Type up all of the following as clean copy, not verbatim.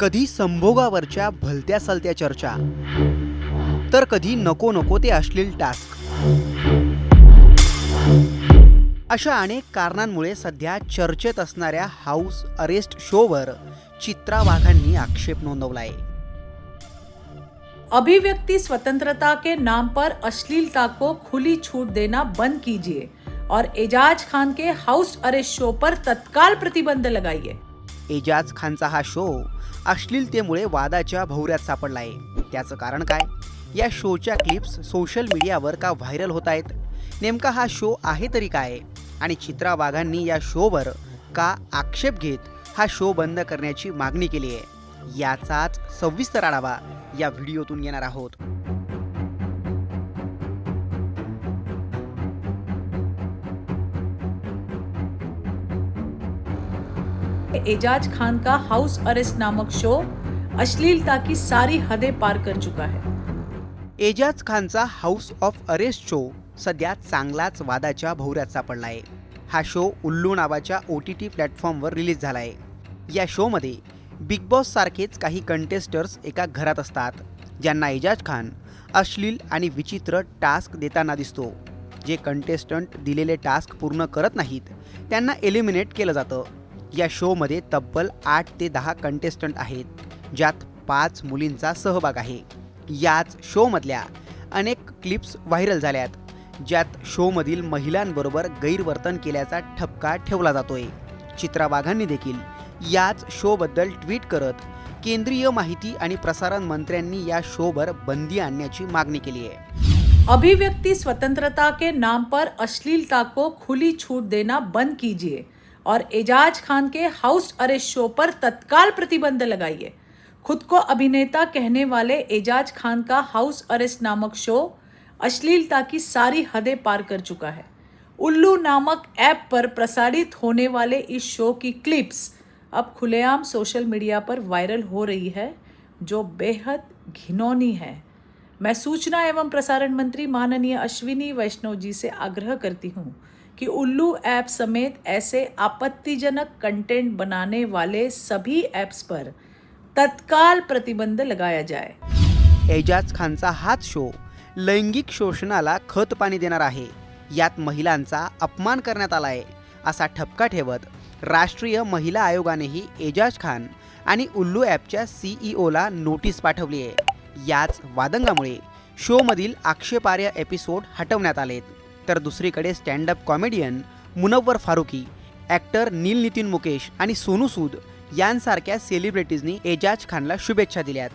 कधी संभोगावरच्या भलत्या सलत्या चर्चा, तर कधी नको नको ते अश्लील टास्क. अशा अनेक कारणांमुळे सध्या चर्चेत असणाऱ्या हाऊस अरेस्ट शोवर चित्रा वाघांनी आक्षेप नोंदवलाय. अभिव्यक्ति स्वतंत्रता के नाम पर अश्लीलता को खुली छूट देना बंद कीजिए और एजाज खान के हाउस अरेस्ट शो पर तत्काल प्रतिबंध लगाइए. एजाज खानचा हा शो अश्लीलतेमुळे वादाच्या भोवऱ्यात सापडलाय. त्याचं कारण काय? या शोच्या क्लिप्स सोशल मीडियावर का व्हायरल होत आहेत? नेमका हा शो आहे तरी काय? आणि चित्रा वाघांनी या शोवर का आक्षेप घेत हा शो बंद करण्याची मागणी केली आहे? याचाच सविस्तर आढावा या व्हिडिओतून घेणार आहोत. एजाज खान का हाउस अरेस्ट नामक शो अश्लीलता की सारी हदें पार कर चुका है. एजाज खानचा हाऊस ऑफ अरेस्ट शो सध्या चांगलाच वादाच्या भोवऱ्यात सापडला आहे. हा शो उल्लू नावाच्या OTT प्लॅटफॉर्मवर रिलीज झाला आहे. या शोमध्ये बिग बॉस सारखेच काही कंटेस्टर्स एका घरात असतात, ज्यांना एजाज खान अश्लील आणि विचित्र टास्क देताना दिसतो. जे कंटेस्टंट दिलेले टास्क पूर्ण करत नाहीत त्यांना एलिमिनेट केलं जातं. या शोमध्ये तब्बल 8 ते 10 कंटेस्टंट आहेत, ज्यात 5 मुलींचा सहभाग आहे. याच शोमधल्या अनेक क्लिप्स व्हायरल झाल्यात, ज्यात शोमधील महिलांबरोबर गैरवर्तन केल्याचा ठपका ठेवला जातोय. चित्रा वाघांनी देखील याच शोबद्दल ट्विट करत केंद्रीय माहिती आणि प्रसारण मंत्र्यांनी या शोवर बंदी आणण्याची मागणी केली आहे. अभिव्यक्ति स्वतंत्रता के नाम पर अश्लीलता को खुली छूट देना बंद कीजिए और एजाज खान के हाउस अरेस्ट शो पर तत्काल प्रतिबंध लगाइए. खुद को अभिनेता कहने वाले एजाज खान का हाउस अरेस्ट नामक शो अश्लीलता की सारी हदें पार कर चुका है. उल्लू नामक ऐप पर प्रसारित होने वाले इस शो की क्लिप्स अब खुलेआम सोशल मीडिया पर वायरल हो रही है, जो बेहद घिनौनी है. मैं सूचना एवं प्रसारण मंत्री माननीय अश्विनी वैष्णव जी से आग्रह करती हूँ कि उल्लू ऐप समेत ऐसे आपत्तिजनक कंटेंट बनाने वाले सभी ऐप्स पर तत्काल प्रतिबंध लगाया जाए. एजाज खानचा हाच शो लैंगिक शोषणाला खत पाणी देणार आहे, यात महिलांचा अपमान करण्यात आला आहे असा ठपका ठेवत राष्ट्रीय महिला आयोगानेही एजाज खान आणि उल्लू ॲपच्या CEOला नोटीस पाठवली आहे. याच वादंगामुळे शोमधील आक्षेपार्ह एपिसोड हटवण्यात आलेत. तर दुसरीकडे standup comedian Munawar Faruqui, actor Neil Nitin Mukesh आणि सोनू सूद यांसारख्या सेलिब्रिटीजनी एजाज खानला शुभेच्छा दिल्यात.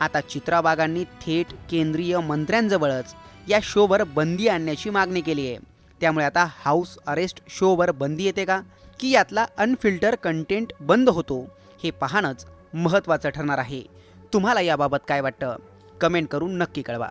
आता चित्रा वाघांनी थेट केंद्रीय मंत्र्यांजवळच या शोवर बंदी आणण्याची मागणी केली आहे. त्यामुळे आता हाऊस अरेस्ट शोवर बंदी येते का, की यातला अनफिल्टर कंटेंट बंद होतो, हे पाहणंच महत्त्वाचं ठरणार आहे. तुम्हाला याबाबत काय वाटतं? कमेंट करून नक्की कळवा.